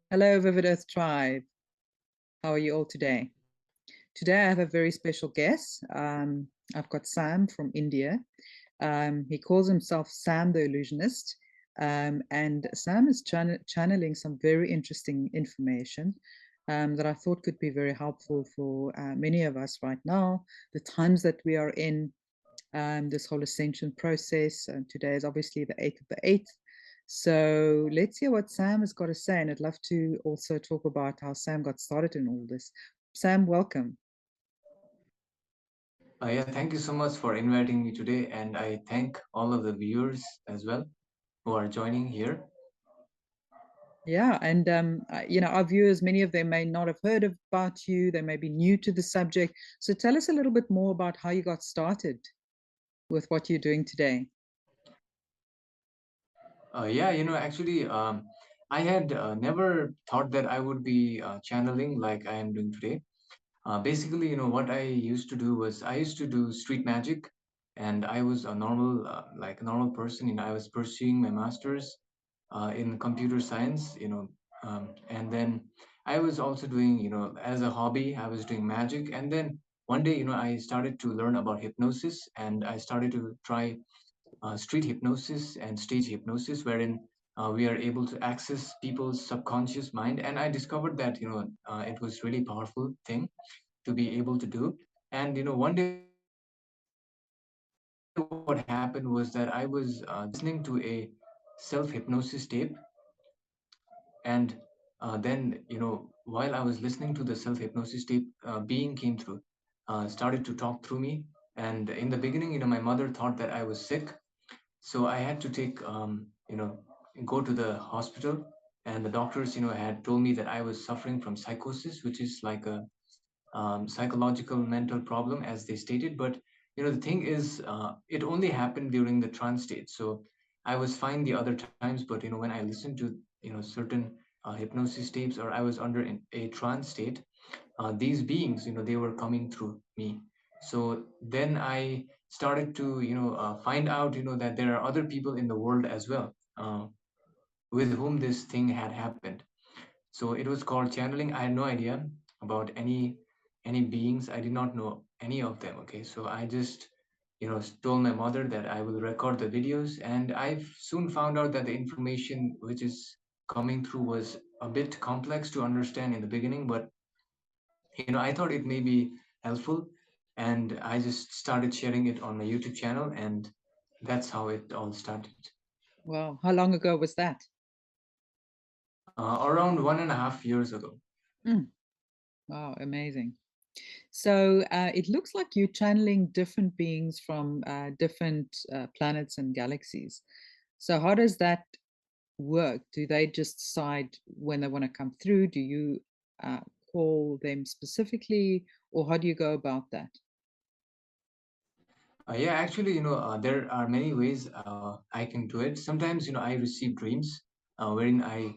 Hello, Vivid Earth Tribe. How are you all today? Today, I have a very special guest. I've got Sam from India. He calls himself Sam the Illusionist. And Sam is channeling some very interesting information that I thought could be very helpful for many of us right now, the times that we are in, this whole ascension process. And today is obviously the 8th of the 8th. So let's hear what Sam has got to say. And I'd love to also talk about how Sam got started in all this. Sam, welcome. Yeah, thank you so much for inviting me today, and I thank all of the viewers as well who are joining here. Yeah, and our viewers, many of them may not have heard about you. They may be new to the subject. So tell us a little bit more about how you got started with what you're doing today. Yeah, actually, I had never thought that I would be channeling like I am doing today. Basically, what I used to do was I used to do street magic, and I was a normal, like a normal person. I was pursuing my master's in computer science, and then I was also doing, as a hobby, I was doing magic. And then one day, I started to learn about hypnosis, and I started to try street hypnosis and stage hypnosis, wherein we are able to access people's subconscious mind. And I discovered that, it was really powerful thing to be able to do. And one day what happened was that I was just listening to a self hypnosis tape, and then while I was listening to the self hypnosis tape, being came through, started to talk through me. And in the beginning, my mother thought that I was sick, so I had to take go to the hospital. And the doctors had told me that I was suffering from psychosis, which is like a psychological mental problem, as they stated. But the thing is, it only happened during the trance state. So I was fine the other times, but when I listened to certain hypnosis tapes, or I was under a trance state, these beings, they were coming through me. So then I started to find out that there are other people in the world as well, with whom this thing had happened. So it was called channeling. I had no idea about any beings. I did not know any of them. Okay, so I just told my mother that I will record the videos, and I soon found out that the information which is coming through was a bit complex to understand in the beginning. But I thought it may be helpful, and I just started sharing it on my YouTube channel, and that's how it all started. Wow, how long ago was that? Around 1.5 years ago. Mm, wow, amazing. So it looks like you're channeling different beings from different planets and galaxies. So how does that work? Do they just decide when they want to come through? Do you uh, call them specifically, or how do you go about that? Yeah, actually, there are many ways I can do it. Sometimes, I receive dreams wherein I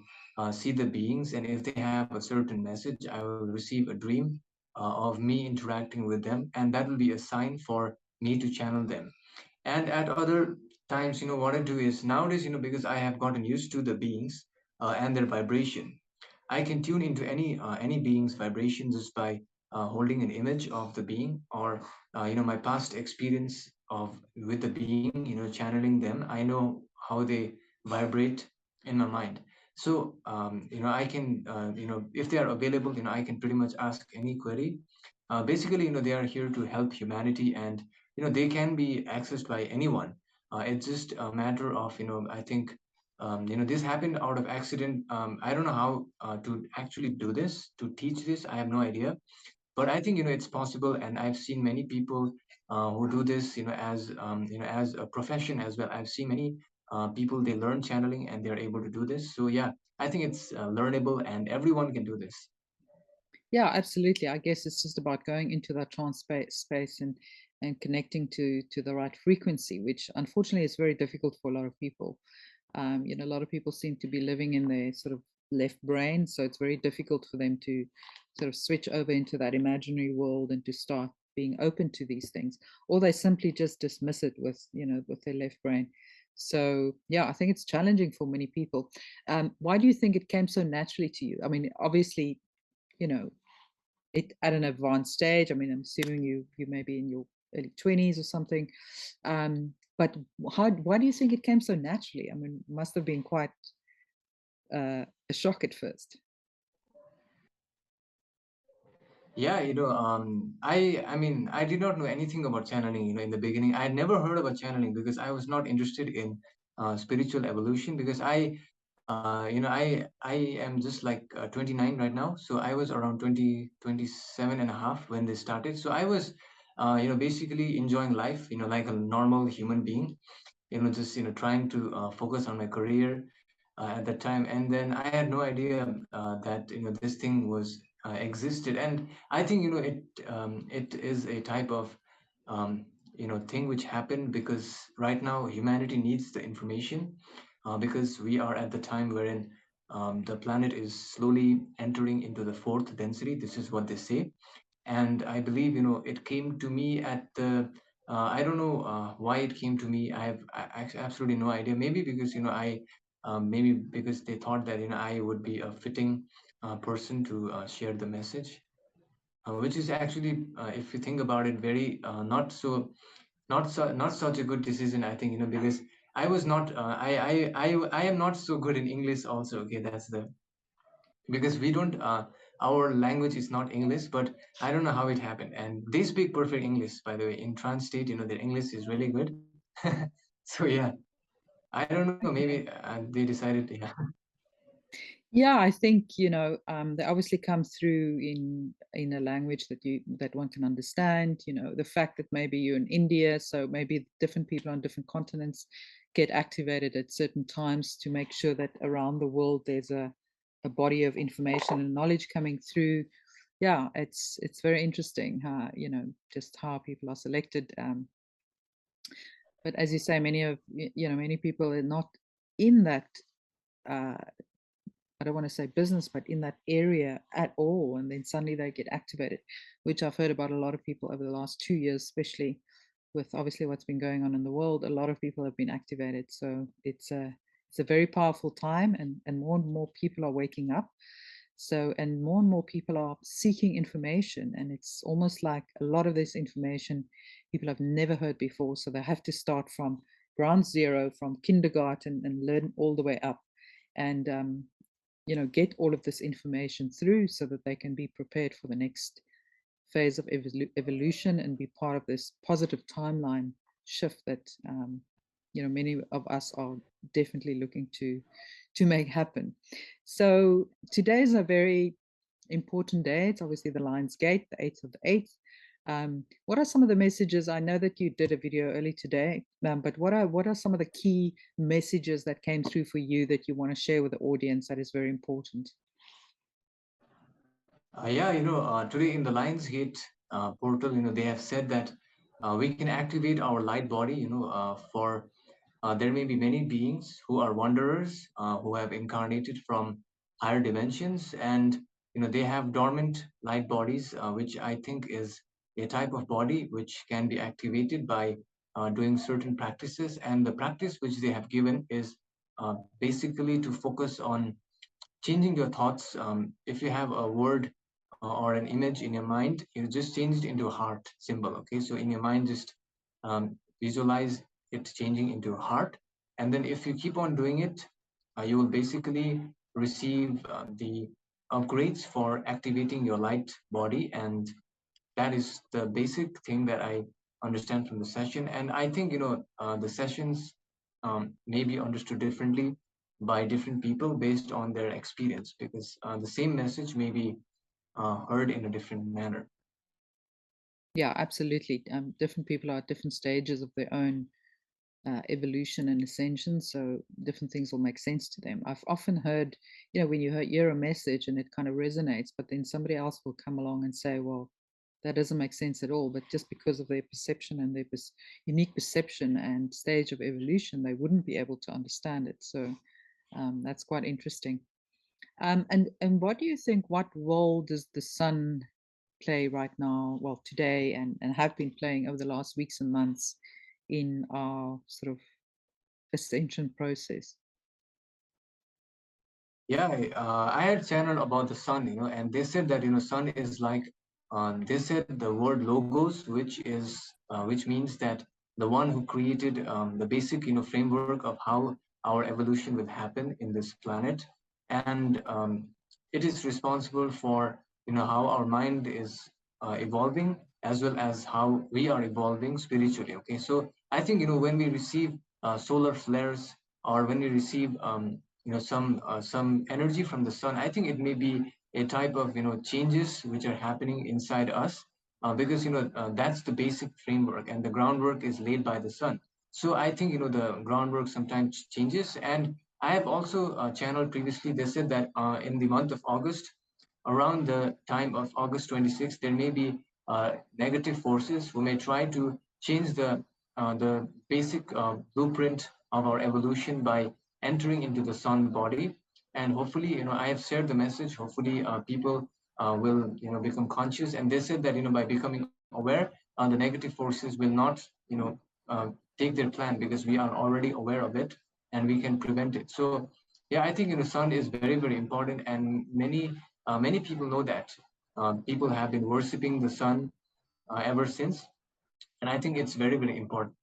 see the beings, and if they have a certain message, I will receive a dream of me interacting with them, and that will be a sign for me to channel them. And at other times, what I do is nowadays, because I have gotten used to the beings and their vibration, I can tune into any being's vibration just by holding an image of the being, or my past experience of with the being, channeling them. I know how they vibrate in my mind. So I can if they are available, I can pretty much ask any query. Basically, they are here to help humanity, and they can be accessed by anyone. It's just a matter of I think this happened out of accident. I don't know how to actually do this, to teach this. I have no idea, but I think it's possible, and I've seen many people who do this, as a profession as well. I've seen many people, they learn channeling and they're able to do this. So yeah, I think it's learnable, and everyone can do this. Yeah, absolutely. I guess it's just about going into that trance space and connecting to the right frequency, which unfortunately is very difficult for a lot of people. A lot of people seem to be living in their sort of left brain, so it's very difficult for them to sort of switch over into that imaginary world and to start being open to these things, or they simply just dismiss it with with their left brain. So yeah, I think it's challenging for many people. Why do you think it came so naturally to you? I mean, obviously, you know, it at an advanced stage. I mean, I'm assuming you may be in your early 20s or something. But why do you think it came so naturally? I mean, it must have been quite a shock at first. Yeah, I mean, I did not know anything about channeling, in the beginning. I had never heard about channeling because I was not interested in spiritual evolution, because I am just like 29 right now. So I was around 27 and a half when they started. So I was, basically enjoying life, like a normal human being, just trying to focus on my career at that time. And then I had no idea that this thing was existed. And I think it is a type of um, thing which happened because right now humanity needs the information, because we are at the time wherein the planet is slowly entering into the fourth density. This is what they say. And I believe it came to me at the I don't know why it came to me. Absolutely no idea. Maybe because I maybe because they thought that I would be a fitting person to share the message, which is actually, if you think about it, very not such a good decision, I think, because I was not I am not so good in English also. Okay, that's the because we don't our language is not English. But I don't know how it happened, and they speak perfect English, by the way. In trans state, their English is really good. So yeah, I don't know, maybe they decided, yeah. Yeah, I think they obviously come through in a language that one can understand. The fact that maybe you're in India, so maybe different people on different continents get activated at certain times to make sure that around the world there's a body of information and knowledge coming through. Yeah, it's very interesting how just how people are selected. But as you say, many people are not in that. Uh, I don't want to say business, but in that area at all. And then suddenly they get activated, which I've heard about a lot of people over the last 2 years, especially with obviously what's been going on in the world. A lot of people have been activated. So it's a very powerful time, and more people are waking up. So, and more people are seeking information. And it's almost like a lot of this information people have never heard before. So they have to start from ground zero, from kindergarten, and learn all the way up. And get all of this information through so that they can be prepared for the next phase of evolution and be part of this positive timeline shift that many of us are definitely looking to make happen. So today is a very important day. It's obviously the Lion's Gate, the 8th of the 8th. What are some of the messages? I know that you did a video early today, but what are some of the key messages that came through for you that you want to share with the audience that is very important? Yeah, today in the Lions Gate portal, they have said that we can activate our light body, for there may be many beings who are wanderers, who have incarnated from higher dimensions, and they have dormant light bodies, which I think is a type of body which can be activated by doing certain practices. And the practice which they have given is basically to focus on changing your thoughts. If you have a word or an image in your mind, you just change it into a heart symbol. Okay, so in your mind, just visualize it changing into a heart. And then if you keep on doing it, you will basically receive the upgrades for activating your light body. And that is the basic thing that I understand from the session. And I think the sessions may be understood differently by different people based on their experience, because the same message may be heard in a different manner. Yeah, absolutely. Different people are at different stages of their own evolution and ascension, so different things will make sense to them. I've often heard, when you hear a message and it kind of resonates, but then somebody else will come along and say, well, that doesn't make sense at all. But just because of their perception and their unique perception and stage of evolution, they wouldn't be able to understand it. So that's quite interesting. And what do you think? What role does the sun play right now? Well, today, and have been playing over the last weeks and months in our sort of ascension process? Yeah, I had channeled about the sun, and they said that sun is like, they said the word logos, which means that the one who created the basic framework of how our evolution will happen in this planet, and it is responsible for how our mind is evolving, as well as how we are evolving spiritually. Okay, so I think when we receive solar flares, or when we receive some energy from the sun, I think it may be a type of changes which are happening inside us, because that's the basic framework, and the groundwork is laid by the sun. So I think the groundwork sometimes changes. And I have also channeled previously, they said that in the month of August, around the time of August 26th, there may be negative forces who may try to change the basic blueprint of our evolution by entering into the sun body. And hopefully, I have shared the message. Hopefully, people will become conscious. And they said that by becoming aware, the negative forces will not take their plan, because we are already aware of it and we can prevent it. So yeah, I think sun is very, very important, and many people know that. People have been worshiping the sun ever since, and I think it's very, very important.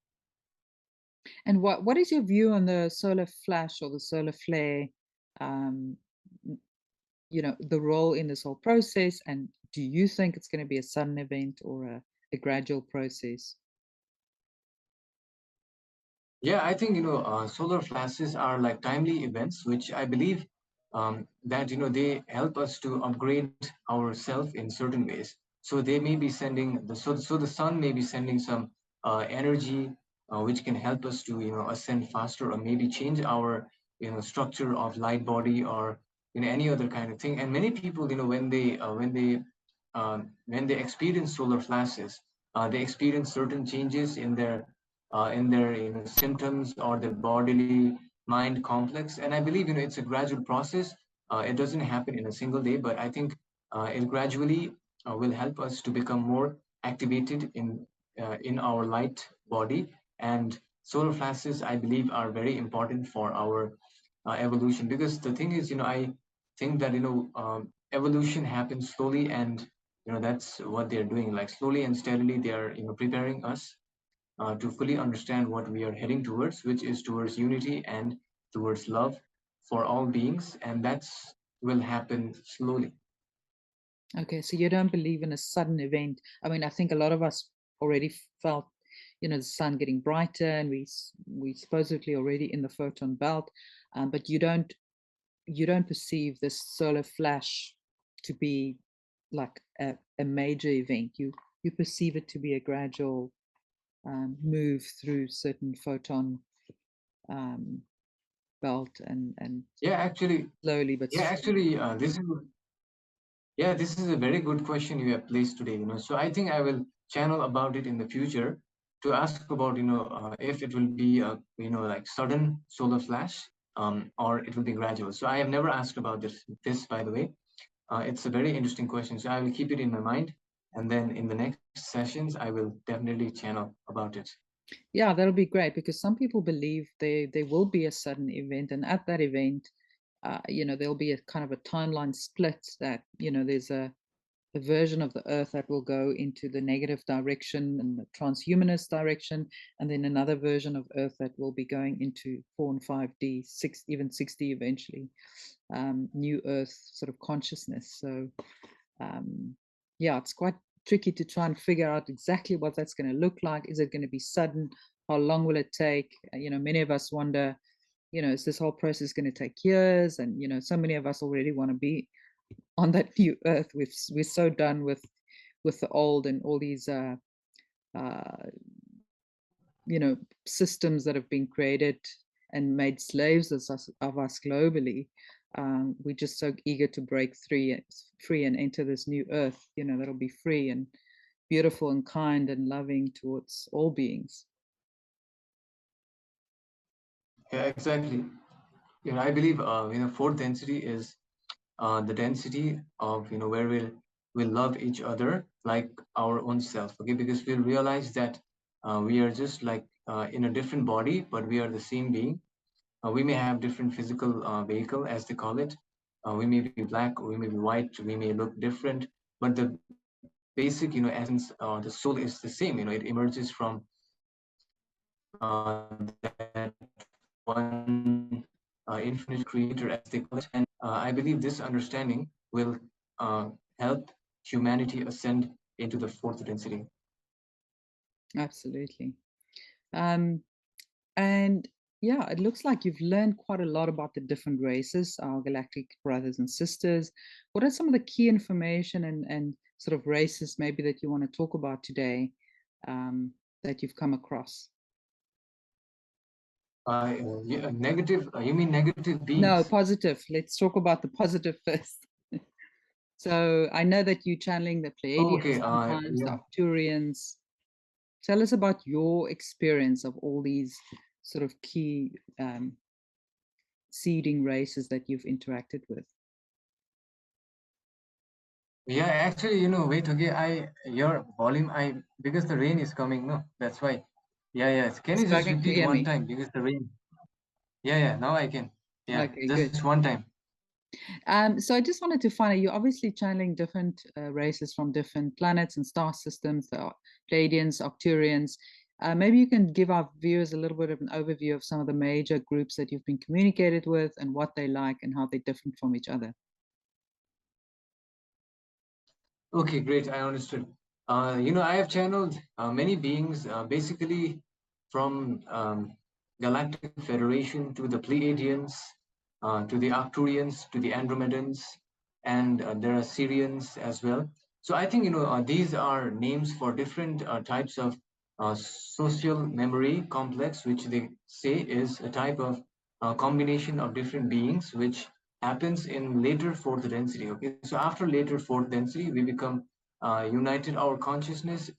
And what is your view on the solar flash or the solar flare? Um, the role in this whole process, and do you think it's going to be a sudden event or a gradual process? Yeah, I think solar flashes are like timely events, which I believe that they help us to upgrade ourselves in certain ways. So they may be sending so the sun may be sending some energy, which can help us to ascend faster, or maybe change our structure of light body, or any other kind of thing. And many people, when they experience solar flashes, they experience certain changes in their symptoms or their bodily mind complex. And I believe it's a gradual process. It doesn't happen in a single day, but I think it gradually will help us to become more activated in our light body. And solar flashes, I believe, are very important for our evolution, because the thing is, I think that evolution happens slowly, and that's what they're doing, like slowly and steadily they are preparing us to fully understand what we are heading towards, which is towards unity and towards love for all beings, and that's will happen slowly. Okay, so you don't believe in a sudden event. I mean, I think a lot of us already felt, the sun getting brighter, and we supposedly already in the photon belt, but you don't perceive this solar flash to be like a major event. You perceive it to be a gradual move through certain photon um, belt, and Yeah, actually, slowly but yeah, surely. actually, this is a very good question you have placed today. So I think I will channel about it in the future to ask about if it will be a like sudden solar flash, or it will be gradual. So I have never asked about this, by the way. It's a very interesting question. So I will keep it in my mind, and then in the next sessions, I will definitely channel about it. Yeah, that'll be great, because some people believe there will be a sudden event, and at that event, there'll be a kind of a timeline split, that there's a version of the Earth that will go into the negative direction and the transhumanist direction, and then another version of Earth that will be going into 4 and 5D, 6, even 6D eventually, new Earth sort of consciousness. So yeah, it's quite tricky to try and figure out exactly what that's going to look like. Is it going to be sudden? How long will it take? Many of us wonder, is this whole process going to take years? And so many of us already want to be on that new earth. We're so done with the old and all these uh, systems that have been created and made slaves of us globally. We're just so eager to break free and enter this new earth, that'll be free and beautiful and kind and loving towards all beings. Yeah, exactly. I believe fourth density is the density of where we'll love each other like our own self. Okay, because we'll realize that we are just like in a different body, but we are the same being. We may have different physical vehicle, as they call it. We may be black, we may be white, we may look different, but the basic, essence, the soul is the same. It emerges from that one infinite creator, as they call it. And I believe this understanding will help humanity ascend into the fourth density. Absolutely. Um, and yeah, it looks like you've learned quite a lot about the different races, our galactic brothers and sisters. What are some of the key information and sort of races maybe that you want to talk about today, that you've come across? Negative, you mean negative No, beings? positive. Let's talk about the positive first. So I know that you're channeling the Okay, Pleiadians sometimes, the yeah. Arcturians. Tell us about your experience of all these sort of key seeding races that you've interacted with. Yeah, actually, wait, okay, your volume, because the rain is coming, no, that's why. Yeah, yes. Can you just Struggling to repeat hear one me. time because the rain? Yeah, now I can. Yeah, Okay, just good. one time. So I just wanted to find out, you're obviously channeling different races from different planets and star systems, the Pleiadians, Arcturians. Maybe you can give our viewers a little bit of an overview of some of the major groups that you've been communicated with and what they like and how they're different from each other. Okay, great. I understood. I have channeled many beings, basically from Galactic Federation to the Pleiadians, to the Arcturians, to the Andromedans, and there are Syrians as well. So I think these are names for different types of social memory complex, which they say is a type of combination of different beings, which happens in later fourth density. Okay, so after later fourth density, we become united. Our consciousness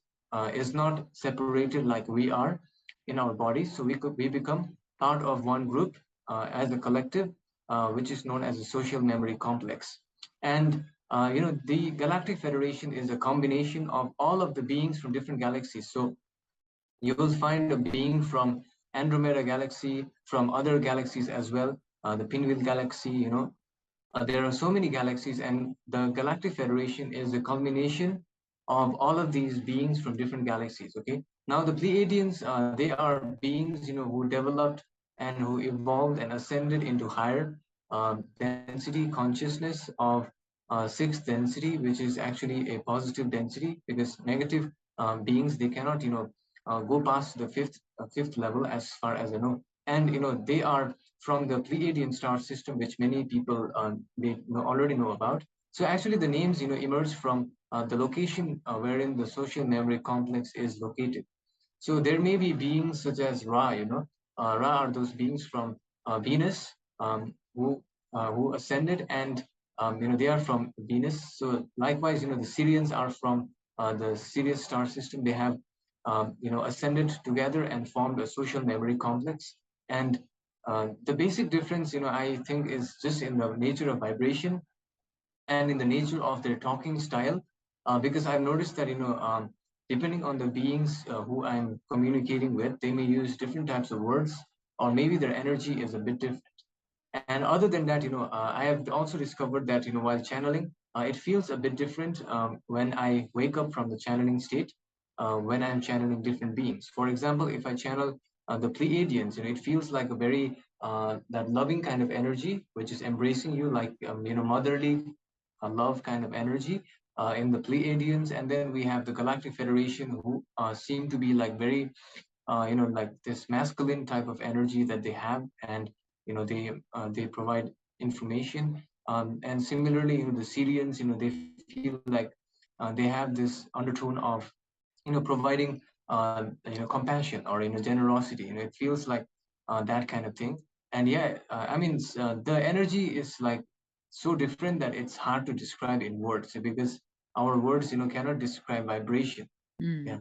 is not separated like we are in our bodies. So we become part of one group as a collective, which is known as a social memory complex. And the Galactic Federation is a combination of all of the beings from different galaxies. So you will find a being from Andromeda galaxy, from other galaxies as well, the Pinwheel galaxy. There are so many galaxies, and the Galactic Federation is a culmination of all of these beings from different galaxies. Okay, now the Pleiadians, they are beings who developed and who evolved and ascended into higher density consciousness of sixth density, which is actually a positive density, because negative beings, they cannot go past the fifth level, as far as I know. And they are from the Pleiadian star system, which many people they already know about. So actually, the names emerge from the location wherein the social memory complex is located. So there may be beings such as Ra. Ra are those beings from Venus, who ascended, and they are from Venus. So likewise, the Syrians are from the Sirius star system. They have ascended together and formed a social memory complex. And the basic difference, I think, is just in the nature of vibration and in the nature of their talking style, because I've noticed that depending on the beings who I'm communicating with, they may use different types of words, or maybe their energy is a bit different. And other than that, I have also discovered that while channeling, it feels a bit different when I wake up from the channeling state, when I'm channeling different beings. For example, if I channel the Pleiadians, it feels like a very that loving kind of energy, which is embracing you, like motherly love kind of energy in the Pleiadians. And then we have the Galactic Federation, who seem to be like very like this masculine type of energy that they have, and they provide information. And similarly, the Syrians, they feel like they have this undertone of providing compassion, or generosity. It feels like that kind of thing. And yeah, I mean, the energy is like so different that it's hard to describe in words, because our words cannot describe vibration. Mm, Yeah.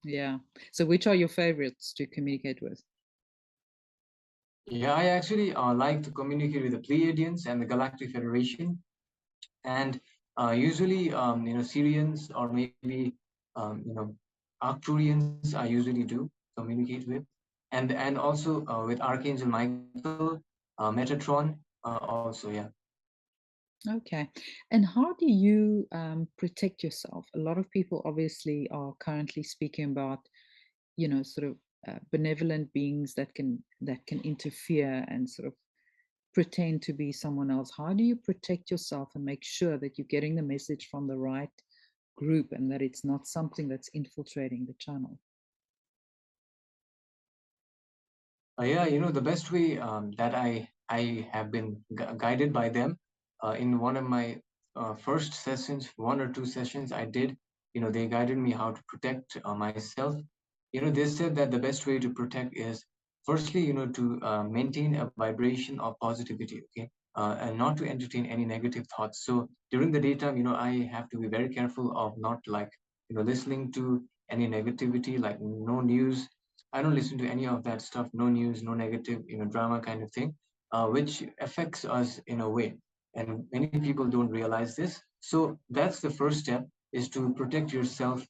yeah. So which are your favorites to communicate with? Yeah, I actually like to communicate with the Pleiadians and the Galactic Federation, and usually, Syrians, or maybe, um, you know, Arcturians, I usually do communicate with. and also with Archangel Michael, Metatron, also, yeah. Okay. And how do you protect yourself? A lot of people obviously are currently speaking about, sort of benevolent beings that can interfere and sort of pretend to be someone else. How do you protect yourself and make sure that you're getting the message from the right group and that it's not something that's infiltrating the channel? Yeah, the best way that I have been guided by them in one of my first sessions, 1 or 2 sessions I did. They guided me how to protect myself. They said that the best way to protect is firstly, to maintain a vibration of positivity, okay, and not to entertain any negative thoughts. So during the daytime, I have to be very careful of not like listening to any negativity, like no news. I don't listen to any of that stuff, no news, no negative, drama kind of thing, which affects us in a way. And many people don't realize this. So that's the first step, is to protect yourself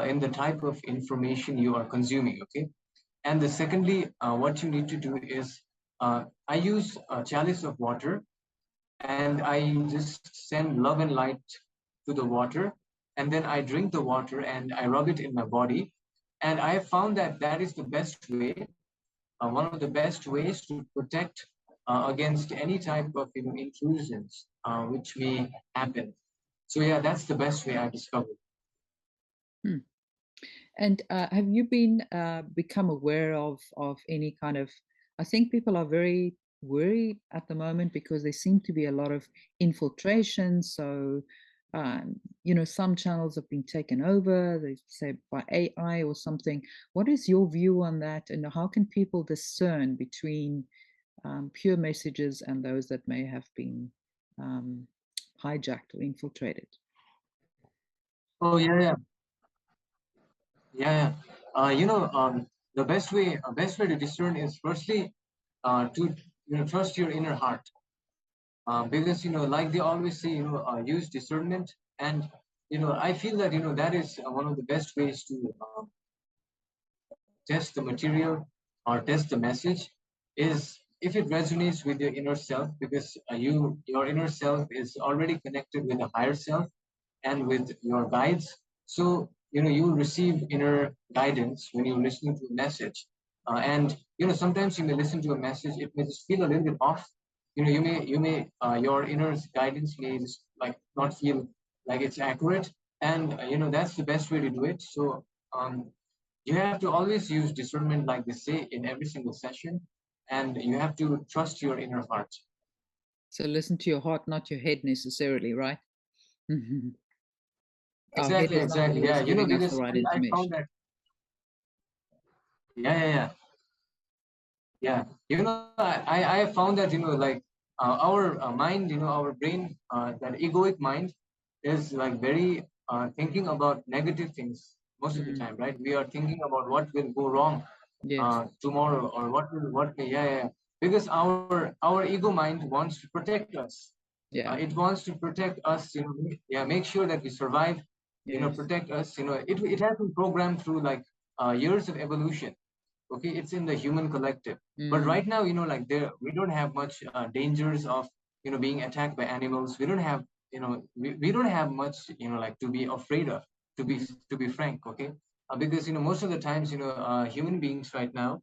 in the type of information you are consuming, okay? And the secondly, what you need to do is I use a chalice of water and I just send love and light to the water. And then I drink the water and I rub it in my body. And I have found that that is the best way, one of the best ways to protect against any type of intrusions which may happen. So yeah, that's the best way I discovered. Hmm. And have you been become aware of any kind of? I think people are very worried at the moment because there seem to be a lot of infiltration. So, some channels have been taken over. They say by AI or something. What is your view on that? And how can people discern between pure messages and those that may have been um, hijacked or infiltrated? Oh yeah, yeah, yeah. The best way to discern is firstly to trust your inner heart, because like they always say, use discernment. And I feel that that is one of the best ways to test the material or test the message, is if it resonates with your inner self, because your inner self is already connected with the higher self and with your guides. So you will receive inner guidance when you're listening to a message. And sometimes you may listen to a message, it may just feel a little bit off. You may your inner guidance may just like not feel like it's accurate. And that's the best way to do it. So um, you have to always use discernment, like they say, in every single session, and you have to trust your inner heart. So listen to your heart, not your head necessarily, right? Our head Exactly, is not exactly. Yeah, always giving us the because right I found information. that. Yeah, yeah, yeah. Yeah, I have found that like our mind, our brain, that egoic mind is like very thinking about negative things most of the Mm, time, right? We are thinking about what will go wrong yes. tomorrow, or what may, yeah, yeah, yeah. Because our ego mind wants to protect us. Yeah. It wants to protect us, yeah, make sure that we survive, Yes. protect us. It has been programmed through like years of evolution. Okay, it's in the human collective. But Mm, right now, like there we don't have much dangers of being attacked by animals. We don't have, we don't have much, like to be afraid of, mm, to be frank. Okay, because most of the times, human beings right now,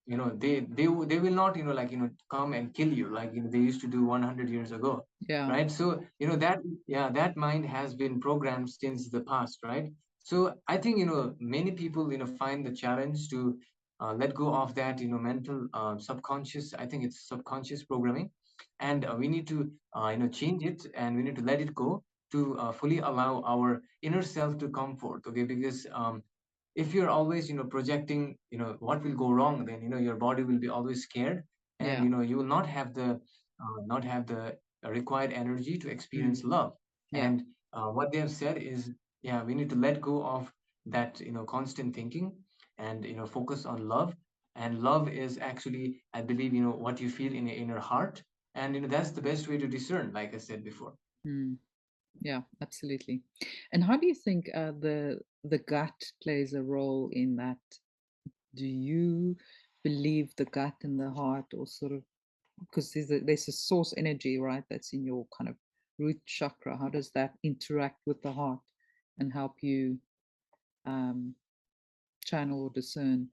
they will not, like come and kill you like they used to do 100 years ago, yeah. right? So that, yeah, that mind has been programmed since the past, right? So I think many people find the challenge to let go of that mental subconscious. I think it's subconscious programming, and we need to change it, and we need to let it go to fully allow our inner self to come forth. Okay, because if you're always projecting what will go wrong, then your body will be always scared, and Yeah. you will not have the required energy to experience Mm, love. yeah. And what they have said is, yeah, we need to let go of that constant thinking, and focus on love. And love is actually, I believe, what you feel in your inner heart. And that's the best way to discern, like I said before. Mm, yeah, absolutely. And how do you think the gut plays a role in that Do you believe the gut and the heart, or sort of, because there's a source energy, right? That's in your kind of root chakra. How does that interact with the heart and help you um, channel or discern?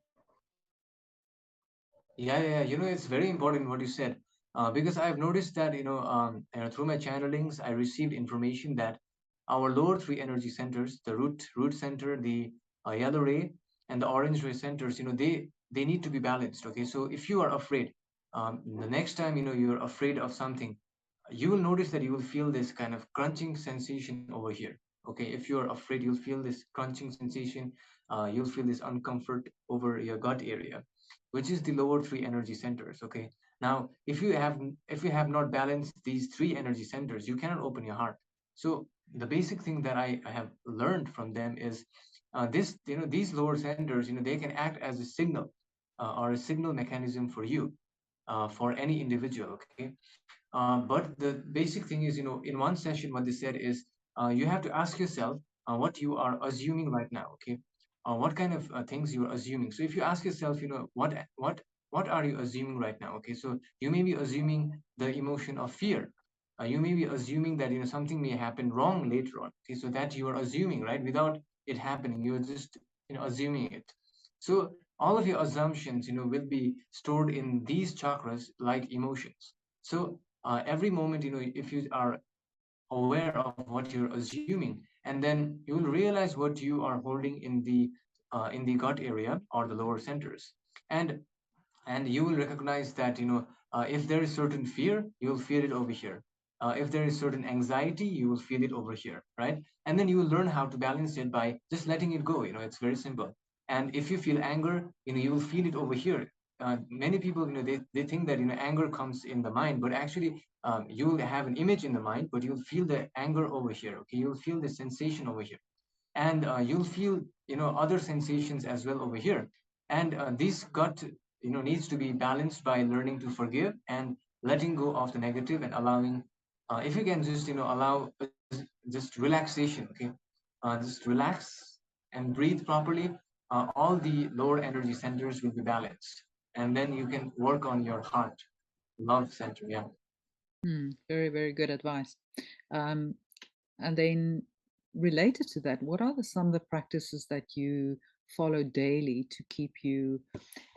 Yeah. It's very important what you said, because I've noticed that through my channelings, I received information that our lower three energy centers, the root center, the yellow ray, and the orange ray centers, they need to be balanced. Okay, so if you are afraid, the next time you're afraid of something, you will notice that you will feel this kind of crunching sensation over here. Okay, if you're afraid, you'll feel this crunching sensation. You'll feel this uncomfort over your gut area, which is the lower three energy centers. Okay, now if you have not balanced these three energy centers, you cannot open your heart. So the basic thing that I have learned from them is these lower centers, they can act as a signal, or a signal mechanism for you, for any individual. Okay, but the basic thing is, in one session, what they said is, you have to ask yourself what you are assuming right now. Okay, what kind of things you are assuming. So if you ask yourself, what are you assuming right now? Okay, so you may be assuming the emotion of fear. You may be assuming that something may happen wrong later on. Okay, so that you are assuming, right, without it happening. You're just assuming it. So all of your assumptions will be stored in these chakras like emotions. So every moment, if you are aware of what you're assuming, and then you will realize what you are holding in the gut area or the lower centers. And and you will recognize that if there is certain fear, you will feel it over here. If there is certain anxiety, you will feel it over here, right? And then you will learn how to balance it by just letting it go. It's very simple. And if you feel anger, you will feel it over here. Many people, they think that anger comes in the mind, but actually, you will have an image in the mind, but you'll feel the anger over here. Okay, you'll feel the sensation over here, and you'll feel other sensations as well over here. And this gut needs to be balanced by learning to forgive and letting go of the negative, and allowing, if you can just allow just relaxation. Okay, just relax and breathe properly. All the lower energy centers will be balanced, and then you can work on your heart love center. Yeah. Very, very good advice. Um, and then, related to that, what are some of the practices that you follow daily to keep you,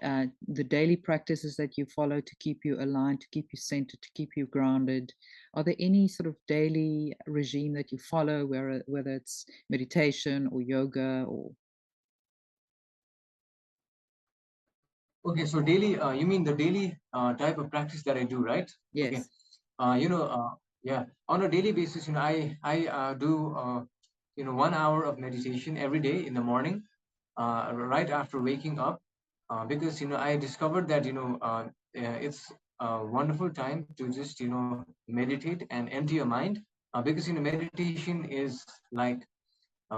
the daily practices that you follow to keep you aligned, to keep you centered, to keep you grounded? Are there any sort of daily regime that you follow, whether it's meditation or yoga or? Okay, so daily, you mean the daily type of practice that I do, right? Okay. Yes. uh, you know uh, yeah, on a daily basis, I do 1 hour of meditation every day in the morning, right after waking up, because I discovered that it's a wonderful time to just meditate and empty your mind, because meditation is like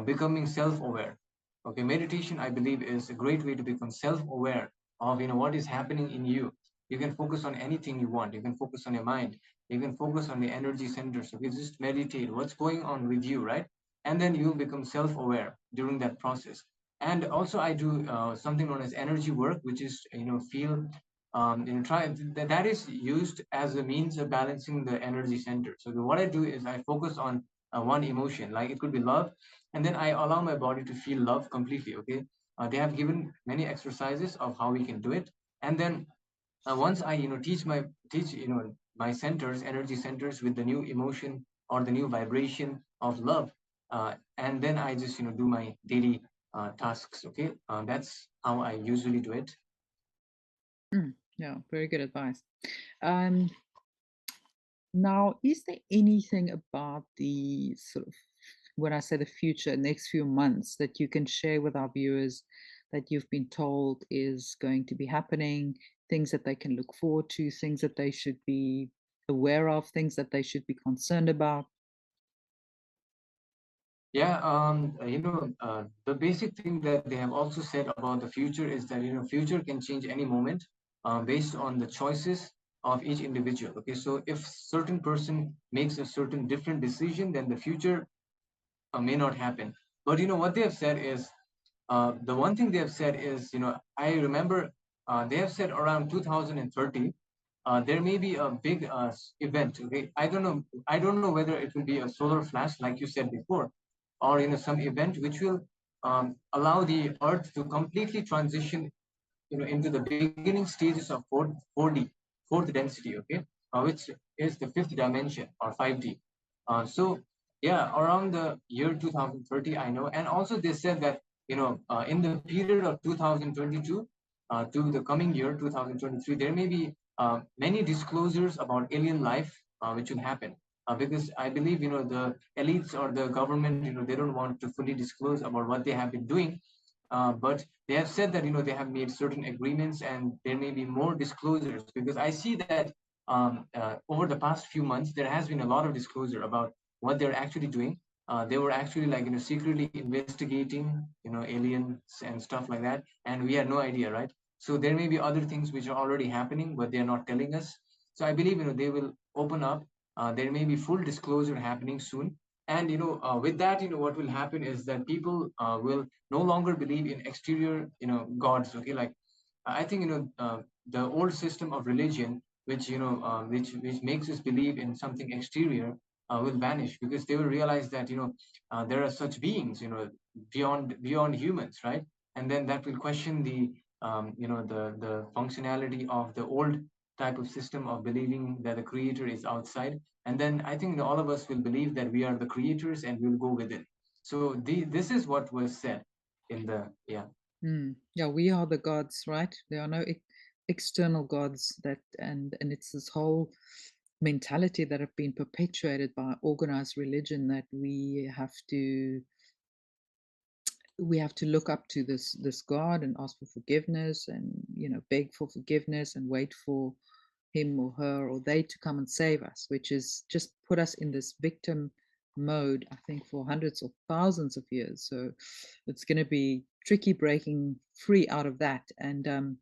becoming self-aware. Okay, meditation, I believe, is a great way to become self-aware of what is happening in you. You can focus on anything you want. You can focus on your mind. You can focus on the energy centers. So you just meditate what's going on with you, right? And then you'll become self-aware during that process. And also, I do something known as energy work, which is feel try that is used as a means of balancing the energy center. So what I do is I focus on one emotion, like it could be love, and then I allow my body to feel love completely. Okay, they have given many exercises of how we can do it, and then once I teach my centers, energy centers, with the new emotion or the new vibration of love, and then I just do my daily tasks. Okay, that's how I usually do it. Yeah, very good advice. Um, Now, is there anything about the sort of, when I say the future, next few months, that you can share with our viewers that you've been told is going to be happening, things that they can look forward to, things that they should be aware of, things that they should be concerned about? Yeah, the basic thing that they have also said about the future is that future can change any moment, based on the choices of each individual. Okay, so if certain person makes a certain different decision, then the future may not happen. But what they have said is, The one thing they have said is, I remember they have said around 2030 there may be a big event. Okay, I don't know whether it will be a solar flash, like you said before, or some event which will allow the Earth to completely transition into the beginning stages of 4D, fourth density, okay, which is the fifth dimension or 5D. So yeah, around the year 2030, I know, and also they said that in the period of 2022 to the coming year 2023, there may be many disclosures about alien life which will happen. Because I believe the elites or the government they don't want to fully disclose about what they have been doing, but they have said that they have made certain agreements and there may be more disclosures, because I see that over the past few months there has been a lot of disclosure about what they're actually doing. They were actually like secretly investigating aliens and stuff like that, and we had no idea, right? So there may be other things which are already happening but they're not telling us. So I believe they will open up. There may be full disclosure happening soon. And with that, what will happen is that people will no longer believe in exterior gods. Okay, like I think the old system of religion, which which makes us believe in something exterior, will vanish, because they will realize that there are such beings beyond humans, right? And then that will question the functionality of the old type of system of believing that the creator is outside. And then I think all of us will believe that we are the creators and we'll go within. So this is what was said in the, yeah. Yeah, we are the gods, right? There are no external gods and it's this whole mentality that have been perpetuated by organized religion that we have to look up to this God and ask for forgiveness and beg for forgiveness and wait for him or her or they to come and save us, which is just put us in this victim mode, I think, for hundreds or thousands of years. So it's going to be tricky breaking free out of that. And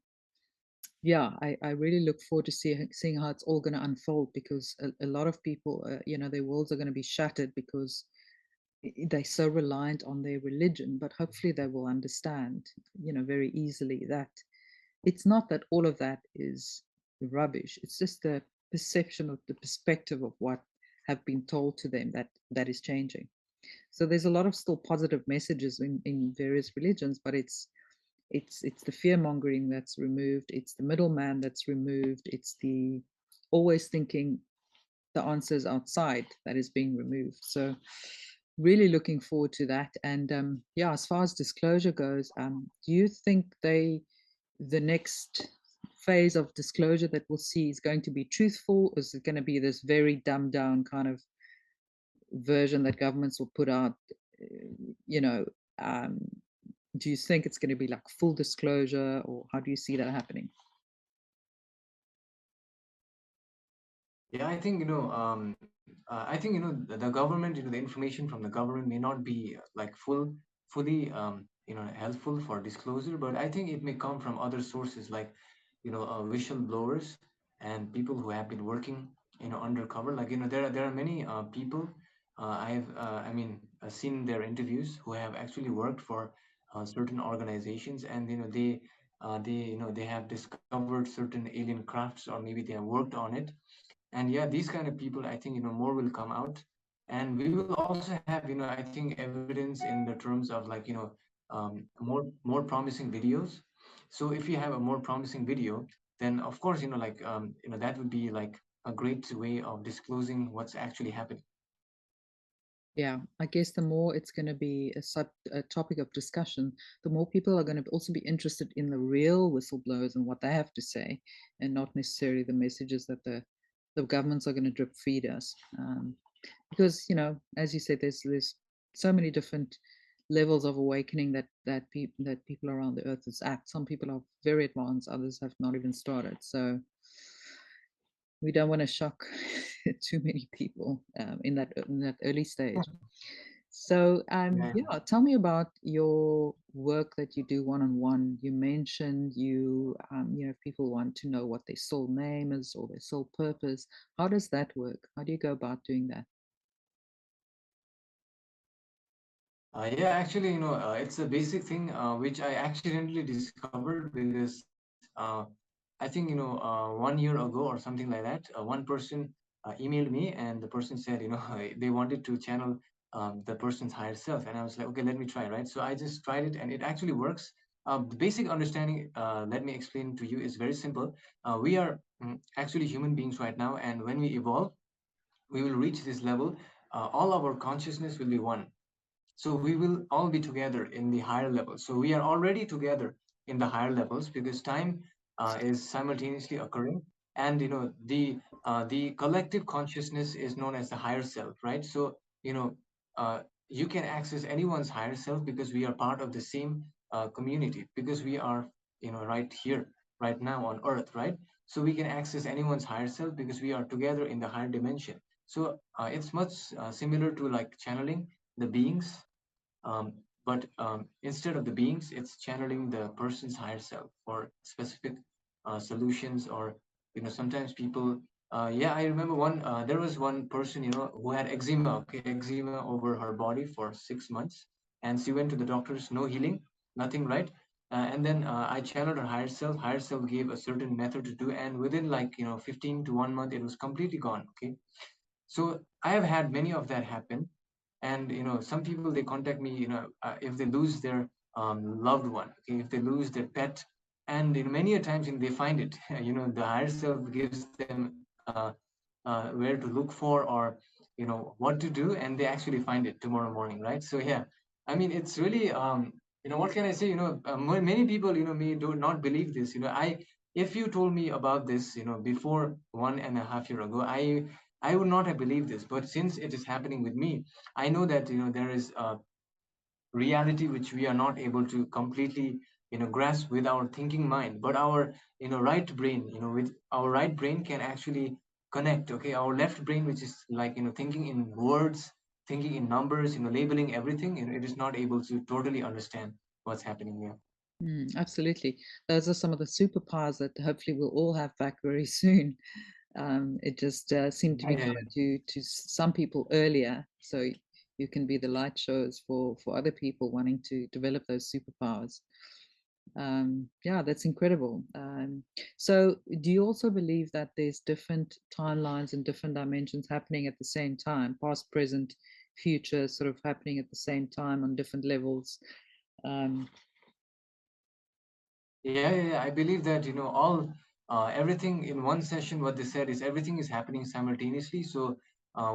yeah, I really look forward to seeing how it's all going to unfold, because a lot of people, their worlds are going to be shattered because they're so reliant on their religion. But hopefully they will understand, very easily that it's not that all of that is rubbish. It's just the perception of the perspective of what have been told to them that is changing. So there's a lot of still positive messages in various religions, but it's the fear mongering that's removed. It's the middleman that's removed. It's the always thinking the answers outside that is being removed. So really looking forward to that. And yeah, as far as disclosure goes, do you think the next phase of disclosure that we'll see is going to be truthful, or is it going to be this very dumbed down kind of version that governments will put out? You know, um, do you think it's going to be like full disclosure, or how do you see that happening? Yeah, I think I think the government, the information from the government may not be like fully helpful for disclosure, but I think it may come from other sources like whistleblowers and people who have been working undercover. Like there are many people seen their interviews who have actually worked for certain organizations, and they have discovered certain alien crafts, or maybe they have worked on it. And yeah, these kind of people, I think more will come out. And we will also have I think evidence in the terms of like more promising videos. So if you have a more promising video, then of course that would be like a great way of disclosing what's actually happening. Yeah, I guess the more it's going to be a topic of discussion, the more people are going to also be interested in the real whistleblowers and what they have to say, and not necessarily the messages that the governments are going to drip feed us. Because as you said, there's so many different levels of awakening that people around the earth is at. Some people are very advanced, others have not even started. So we don't want to shock too many people in that early stage. So Yeah. yeah, tell me about your work that you do one-on-one. You mentioned if people want to know what their soul name is or their soul purpose, how does that work? How do you go about doing that? Yeah, actually, it's a basic thing which I accidentally discovered because I think, 1 year ago or something like that, one person emailed me and the person said, they wanted to channel the person's higher self. And I was like, okay, let me try, right? So I just tried it and it actually works. The basic understanding, let me explain to you, is very simple. We are actually human beings right now. And when we evolve, we will reach this level. All our consciousness will be one, so we will all be together in the higher levels. So we are already together in the higher levels because time is simultaneously occurring. And the collective consciousness is known as the higher self, right? So you know uh, you can access anyone's higher self because we are part of the same community, because we are right here, right now on earth, right? So we can access anyone's higher self because we are together in the higher dimension. So it's much similar to like channeling the beings, but instead of the beings, it's channeling the person's higher self for specific solutions. Or sometimes people, yeah, I remember there was one person who had eczema, okay, eczema over her body for 6 months, and she went to the doctors, no healing, nothing, right? And then I channeled her higher self. Higher self gave a certain method to do, and within like 15 to 1 month, it was completely gone. Okay, so I have had many of that happen. And some people, they contact me, if they lose their loved one, okay, if they lose their pet. And many a times they find it. The higher self gives them where to look for, or what to do, and they actually find it tomorrow morning, right? So yeah, I mean, it's really what can I say, many people may do not believe this. If you told me about this before 1.5 year ago, I would not have believed this. But since it is happening with me, I know that there is a reality which we are not able to completely grasp with our thinking mind. But our right brain, with our right brain can actually connect. Okay, our left brain, which is like thinking in words, thinking in numbers, labeling everything, it is not able to totally understand what's happening here. Absolutely. Those are some of the superpowers that hopefully we'll all have back very soon. It just seemed to be Yeah, coming to some people earlier, so you can be the light shows for other people wanting to develop those superpowers. Yeah, that's incredible. So, do you also believe that there's different timelines and different dimensions happening at the same time, past, present, future, sort of happening at the same time on different levels? Um, yeah. I believe that all everything in one session. What they said is everything is happening simultaneously. So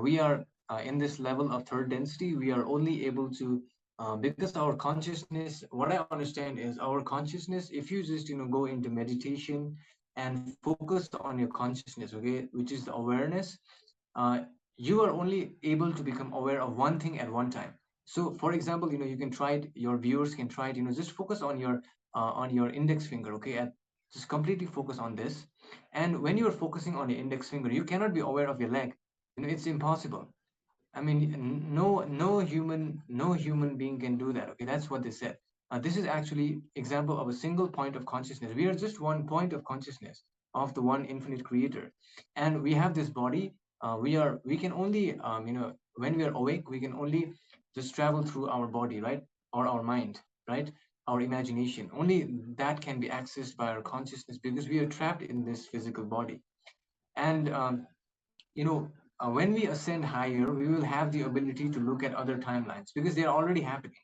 we are in this level of third density. We are only able to because our consciousness. What I understand is our consciousness. If you just go into meditation and focus on your consciousness, okay, which is the awareness, uh, you are only able to become aware of one thing at one time. So for example, you can try it, your viewers can try it, just focus on your index finger, okay, and just completely focus on this. And when you're focusing on your index finger, you cannot be aware of your leg. It's impossible. I mean, no human being can do that. Okay, that's what they said. This is actually example of a single point of consciousness. We are just one point of consciousness of the one infinite creator, and we have this body. We can only when we are awake, we can only just travel through our body, right, or our mind, right, our imagination. Only that can be accessed by our consciousness because we are trapped in this physical body. And you know when we ascend higher, we will have the ability to look at other timelines because they are already happening.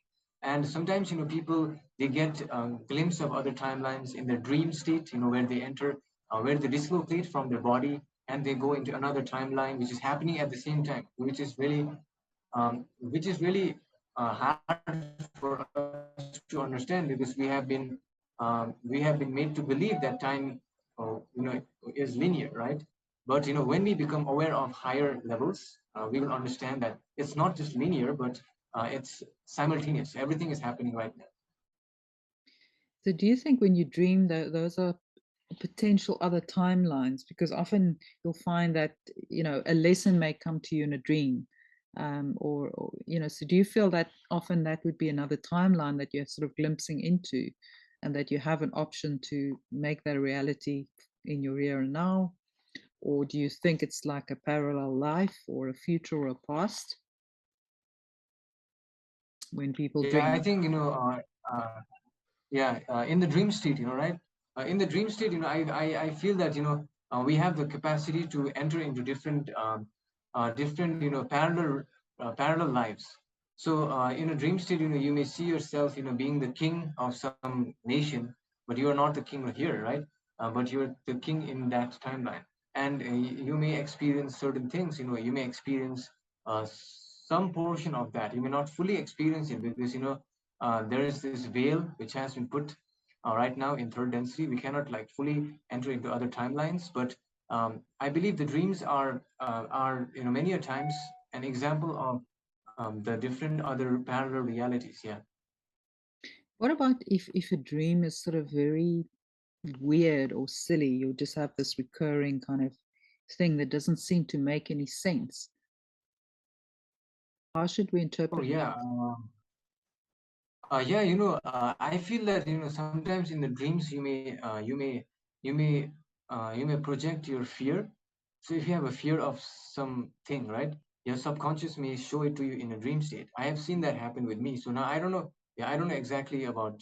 And sometimes people, they get a glimpse of other timelines in their dream state, where they enter, where they dislocate from their body, and they go into another timeline which is happening at the same time, which is really hard for us to understand because we have been made to believe that time is linear, right? But when we become aware of higher levels, we will understand that it's not just linear, but it's simultaneous. Everything is happening right now. so, do you think when you dream that those are potential other timelines? Because often you'll find that a lesson may come to you in a dream, or. So, do you feel that often that would be another timeline that you're sort of glimpsing into, and that you have an option to make that a reality in your here and now? Or do you think it's like a parallel life or a future or a past? when people Yeah, I dream? think yeah, in the dream state, right? In the dream state, I feel that we have the capacity to enter into different parallel lives. So in a dream state, you may see yourself being the king of some nation, but you are not the king here, right? But you're the king in that timeline, and you may experience certain things. You may experience some portion of that. You may not fully experience it because there is this veil which has been put right now in third density. We cannot like fully enter into other timelines, but I believe the dreams are many a times an example of the different other parallel realities. Yeah. What about if a dream is sort of very weird or silly? You'll just have this recurring kind of thing that doesn't seem to make any sense. How should we Oh interpret yeah. that? Yeah, I feel that sometimes in the dreams you may project your fear. So if you have a fear of something, right, your subconscious may show it to you in a dream state. I have seen that happen with me. So now I don't know. Yeah, I don't know exactly about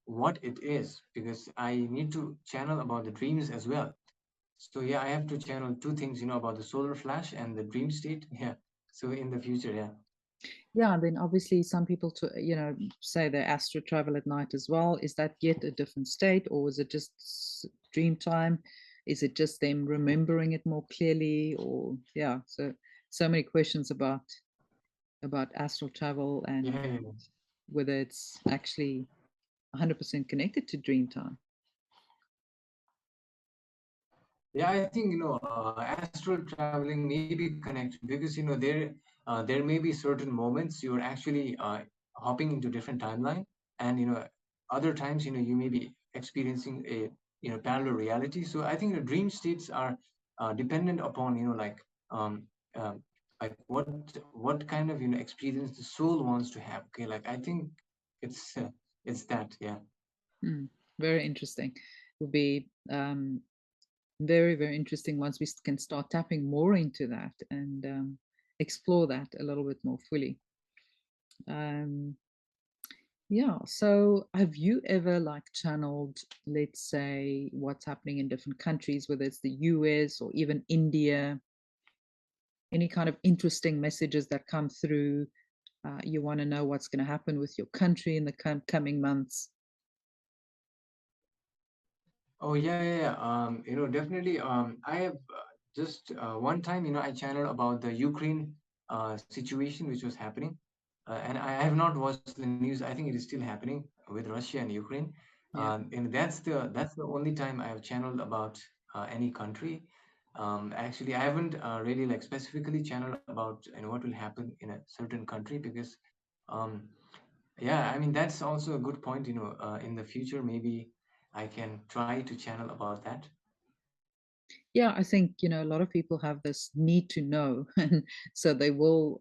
what it is because I need to channel about the dreams as well. So yeah, I have to channel two things, about the solar flash and the dream state. Yeah. So in the future, yeah. Yeah, then obviously some people say they astral travel at night as well. Is that yet a different state, or is it just dream time? Is it just them remembering it more clearly, or yeah? So many questions about astral travel and Yeah, yeah, yeah. whether it's actually 100% connected to dream time. Yeah, I think astral traveling may be connected because there may be certain moments you're actually hopping into different timeline, and other times you may be experiencing a parallel reality. So I think the dream states are dependent upon um, um, like what kind of experience the soul wants to have. Okay, like I think it's it's that. Yeah. Hmm, very interesting. Will be very, very interesting once we can start tapping more into that and explore that a little bit more fully. Um, yeah. So, have you ever like channeled, let's say, what's happening in different countries, whether it's the US or even India, any kind of interesting messages that come through? You want to know what's going to happen with your country in the coming months. Oh yeah, yeah, yeah. Definitely. I have just one time, I channeled about the Ukraine situation which was happening, and I have not watched the news. I think it is still happening with Russia and Ukraine, Yeah. and that's the only time I have channeled about any country. Actually, I haven't really like specifically channeled about what will happen in a certain country because um, yeah, I mean that's also a good point. In the future, maybe I can try to channel about that. Yeah, I think, a lot of people have this need to know. And so they will,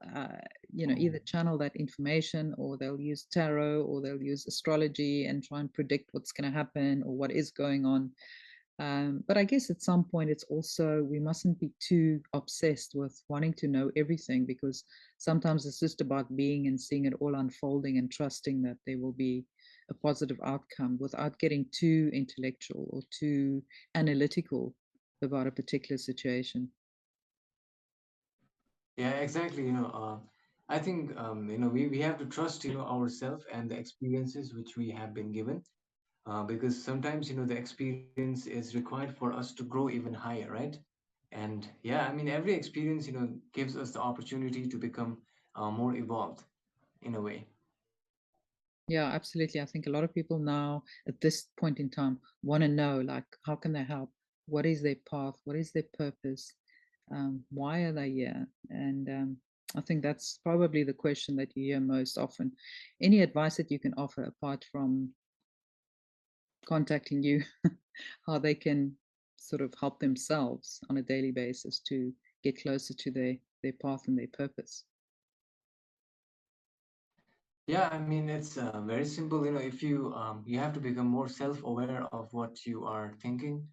Mm. either channel that information or they'll use tarot or they'll use astrology and try and predict what's going to happen or what is going on. But I guess at some point, it's also, we mustn't be too obsessed with wanting to know everything because sometimes it's just about being and seeing it all unfolding and trusting that there will be a positive outcome without getting too intellectual or too analytical about a particular situation. Yeah, exactly. I think we have to trust ourselves and the experiences which we have been given, because sometimes the experience is required for us to grow even higher, right? And yeah, I mean every experience gives us the opportunity to become more evolved in a way. Yeah, absolutely. I think a lot of people now at this point in time want to know, like, how can they help? What is their path? What is their purpose? Why are they here? And I think that's probably the question that you hear most often. Any advice that you can offer apart from contacting you, how they can sort of help themselves on a daily basis to get closer to their path and their purpose? Yeah, I mean it's very simple. If you have to become more self-aware of what you are thinking,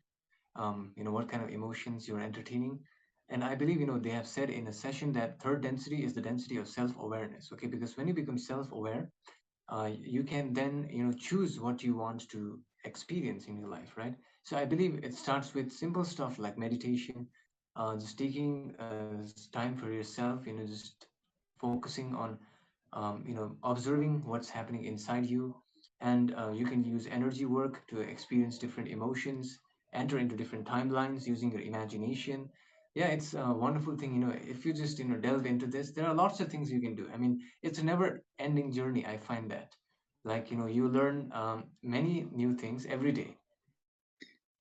what kind of emotions you're entertaining, And I believe, they have said in a session that third density is the density of self-awareness. Okay, because when you become self-aware, you can then, choose what you want to experience in your life, right? So I believe it starts with simple stuff like meditation, just taking time for yourself, just focusing on observing what's happening inside you. And you can use energy work to experience different emotions, enter into different timelines using your imagination. Yeah, it's a wonderful thing. If you just delve into this, there are lots of things you can do. I mean, it's a never ending journey. I find that, like, you learn many new things every day.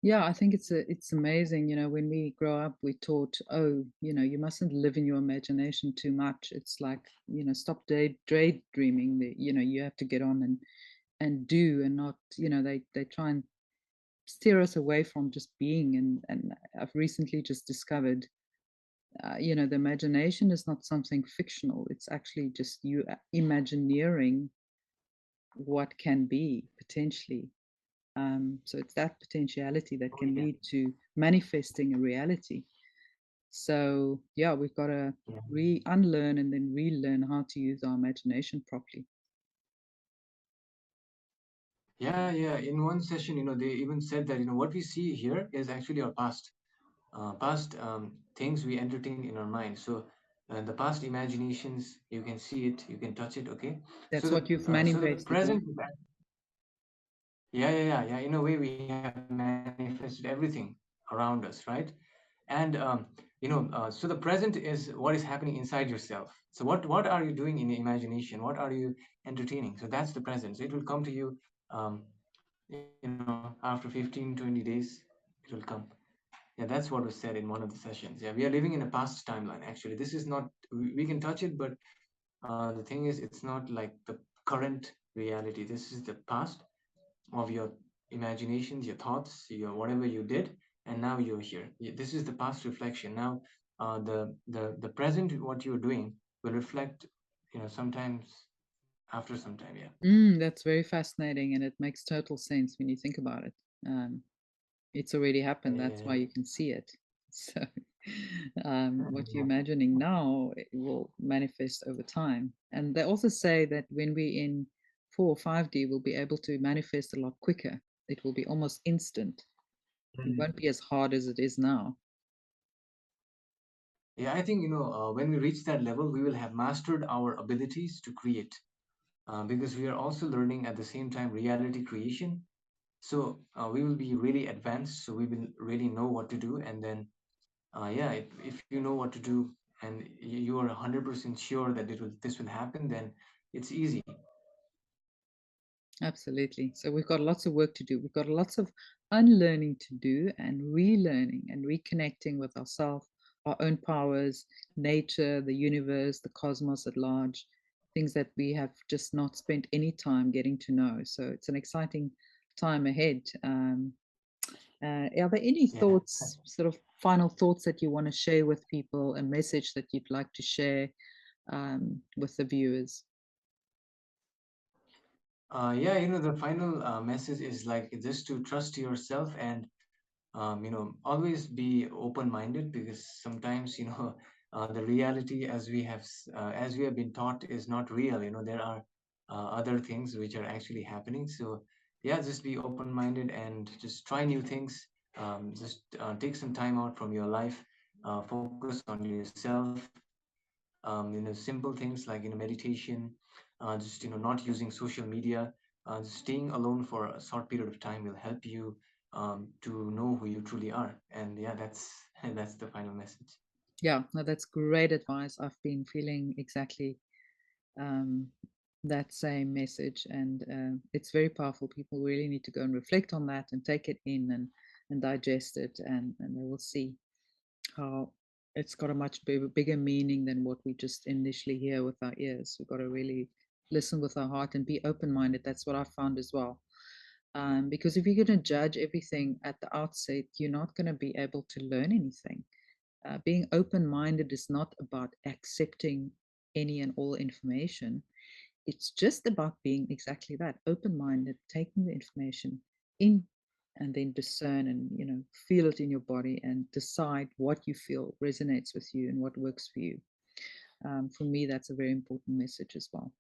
Yeah, I think it's amazing. When we grow up, we're taught, oh, you mustn't live in your imagination too much. It's like, stop daydreaming. You have to get on and do, and not, they try and steer us away from just being. And I've recently just discovered, the imagination is not something fictional. It's actually just you imagineering what can be potentially. So it's that potentiality that Oh can yeah. lead to manifesting a reality. So yeah, we've got to Yeah. unlearn and then relearn how to use our imagination properly. Yeah, yeah. In one session, they even said that what we see here is actually our past things we entertain in our mind. So the past imaginations, you can see it, you can touch it. Okay, That's what you've so the manifested, yeah. present. Yeah, yeah, yeah, yeah. In a way, we have manifested everything around us, right? And so the present is what is happening inside yourself. So what are you doing in your imagination? What are you entertaining? So that's the present. So it will come to you, um, after 15, 20 days, it will come. Yeah, that's what was said in one of the sessions. Yeah, we are living in a past timeline. Actually, this is not. We can touch it, but the thing is, it's not like the current reality. This is the past of your imaginations, your thoughts, your whatever you did, and now you're here. This is the past reflection. Now, the present, what you're doing, will reflect, sometimes after some time. Yeah. That's very fascinating, and it makes total sense when you think about it. Um, it's already Yeah, happened. That's yeah, why you can see it. So, what you're yeah. imagining now, it will manifest over time. And they also say that when we're in 4 or 5D, we'll be able to manifest a lot quicker. It will be almost instant. It Mhm. won't be as hard as it is now. Yeah, I think, when we reach that level, we will have mastered our abilities to create, because we are also learning at the same time reality creation. So we will be really advanced. So we will really know what to do. And then, yeah, if you know what to do and you are 100% sure that this will happen, then it's easy. Absolutely. So we've got lots of work to do. We've got lots of unlearning to do and relearning and reconnecting with ourselves, our own powers, nature, the universe, the cosmos at large, things that we have just not spent any time getting to know. So it's an exciting time ahead. Are there any Yeah. thoughts, sort of final thoughts that you want to share with people, a message that you'd like to share with the viewers? Yeah, the final message is like just to trust yourself and always be open-minded, because sometimes the reality as we have been taught is not real. There are other things which are actually happening. So yeah, just be open-minded and just try new things. Just take some time out from your life, focus on yourself. Simple things like meditation, just not using social media, just staying alone for a short period of time will help you to know who you truly are. And yeah, that's that's the final message. Yeah, no, that's great advice. I've been feeling exactly um, that same message, and it's very powerful. People really need to go and reflect on that and take it in and digest it, and they will see how it's got a much bigger meaning than what we just initially hear with our ears. We've got to really listen with our heart and be open minded. That's what I found as well. Because if you're going to judge everything at the outset, you're not going to be able to learn anything. Being open minded is not about accepting any and all information. It's just about being exactly that, open minded, taking the information in, and then discern and, feel it in your body and decide what you feel resonates with you and what works for you. For me, that's a very important message as well.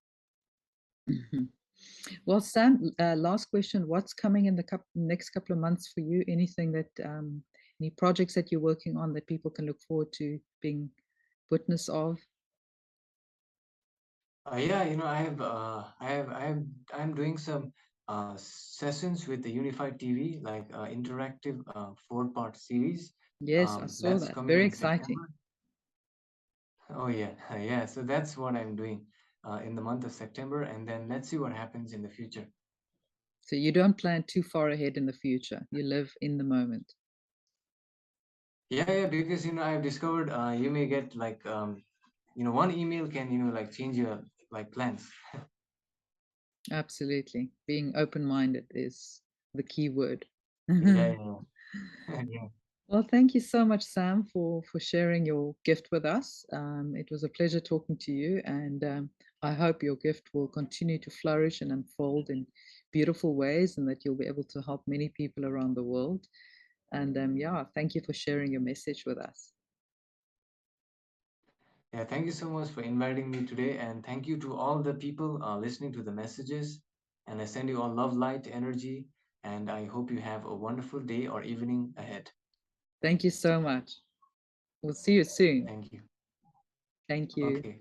Well, Sam, last question. What's coming in the next couple of months for you? Anything that, any projects that you're working on that people can look forward to being witness of? Yeah, I'm doing some sessions with the Unifyd TV, like interactive 4-part series. Yes, I saw That's that. coming Very in exciting. September. Oh yeah, yeah. So that's what I'm doing in the month of September, and then let's see what happens in the future. So you don't plan too far ahead in the future. You live in the moment. Yeah, yeah, because I've discovered you may get like one email can like change your like plans. Absolutely. Being open-minded is the key word. Yeah, yeah, yeah. Well, thank you so much, Sam, for sharing your gift with us. It was a pleasure talking to you, and I hope your gift will continue to flourish and unfold in beautiful ways, and that you'll be able to help many people around the world. And yeah, thank you for sharing your message with us. Yeah, thank you so much for inviting me today, and thank you to all the people listening to the messages. And I send you all love, light, energy, and I hope you have a wonderful day or evening ahead. Thank you so much. We'll see you soon. Thank you. Thank you. Okay.